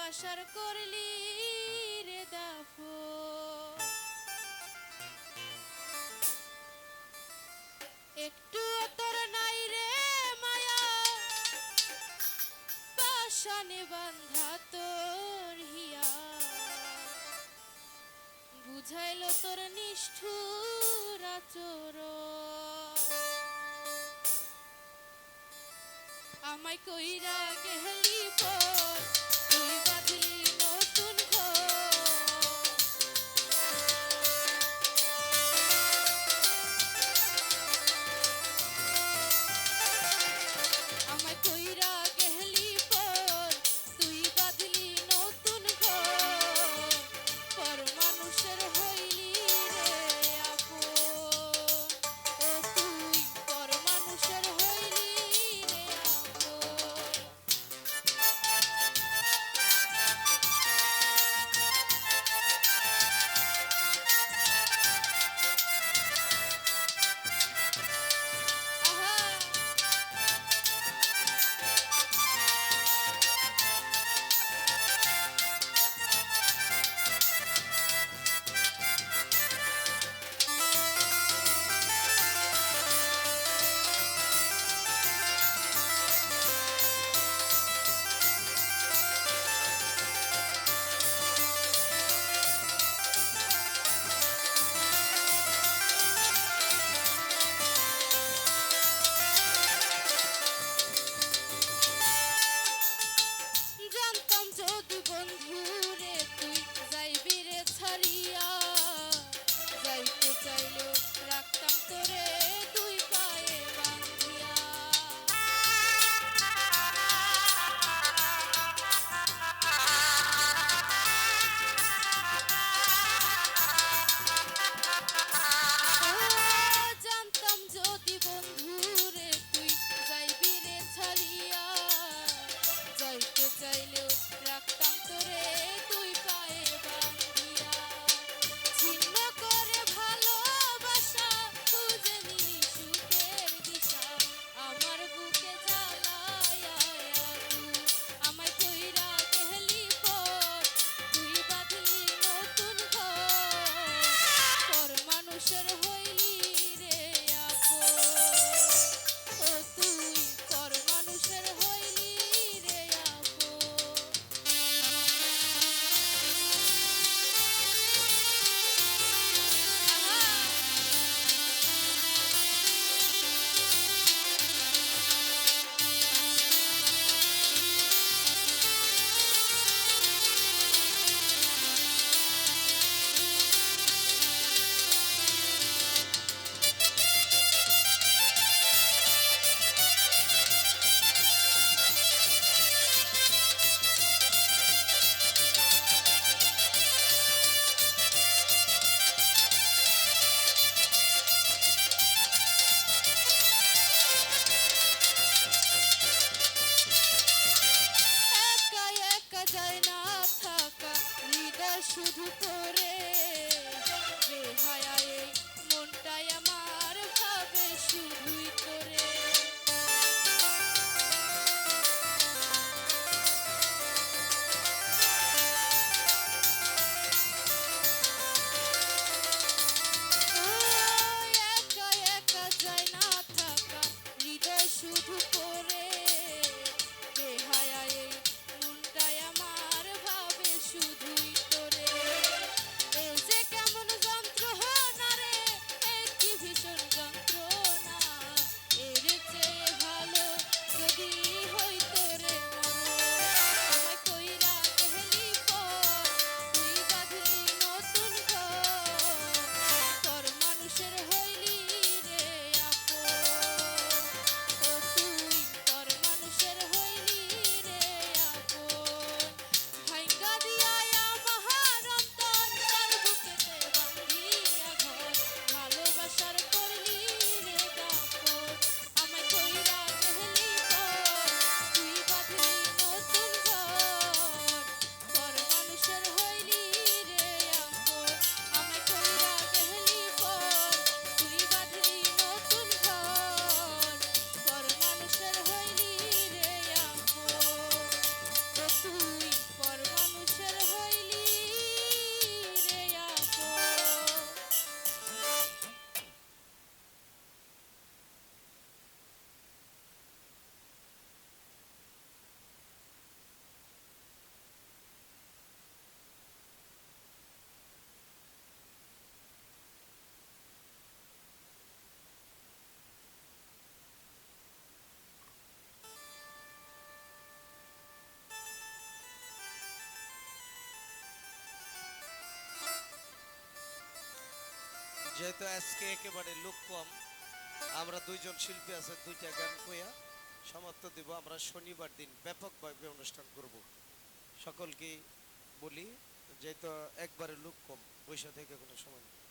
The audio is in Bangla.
ভালোবাসার করলি রে দাফন, একটু তোর নাই রে মায়া, পাশানে বান্ধা তোর হিয়া, বুঝাইল তোর নিষ্ঠুর আচরণ, আমায় কইরা গেলি পর তুই বাঁধলি নতুন ঘর, আমায় কইরা গেলি পর তুই বাঁধলি নতুন ঘর, পর মানুষের হইলি রে আপন, ও তুই পর মানুষের হইলি রে আপন। জানতাম যদি বন্ধু রে তুই যাইবি রে ছাড়িয়া, যাইতে চাইলেও রাখতাম তোরে দুই পায়ে বাঁধিয়া, জানতাম যদি বন্ধু রে তুই যাইবি রে ছাড়িয়া, যাইতে চাইলেও রাখতাম তোরে দুই পায়ে বাঁধিয়া, ছিন্ন করে ভালোবাসা খুঁজে নিলি সুখের দিশা, আমার বুকে জ্বালায়া তুই আমায় কইরা গেলি পর তুই বাঁধলি নতুন ঘর, পর মানুষের হইলি রে আপন, ও তুই পর মানুষের হইলি রে আপন। একা একা যায় না থাকা, হৃদয় শুধু তোরে, বেহায়া এই মনটাই আমার ভাবে শুধুই তোরে, ও একা একা যায় না থাকা, হৃদয় শুধু তোরে, বেহায়া এই মনটাই আমার ভাবে শুধুই তোরে, এ যে কেমন যন্ত্রণা রে, এ কি ভীষণ যন্ত্রণা, এর চেয়ে ভালো যদি হইতো রে মরণ, আমায় কইরা গেলি পর তুই বাঁধলি নতুন ঘর, পর মানুষের হইলি রে আপন, ও তুই যেহেতু আজকে একেবারে লোক কম, আমরা দুইজন শিল্পী আছে, দুইটা গান কইয়া সমাপ্ত দিব। আমরা শনিবার দিন ব্যাপকভাবে অনুষ্ঠান করব। সকলকে বলি, যেহেতু একবারে লোক কম, পয়সা থেকে কোনো সময় নেই।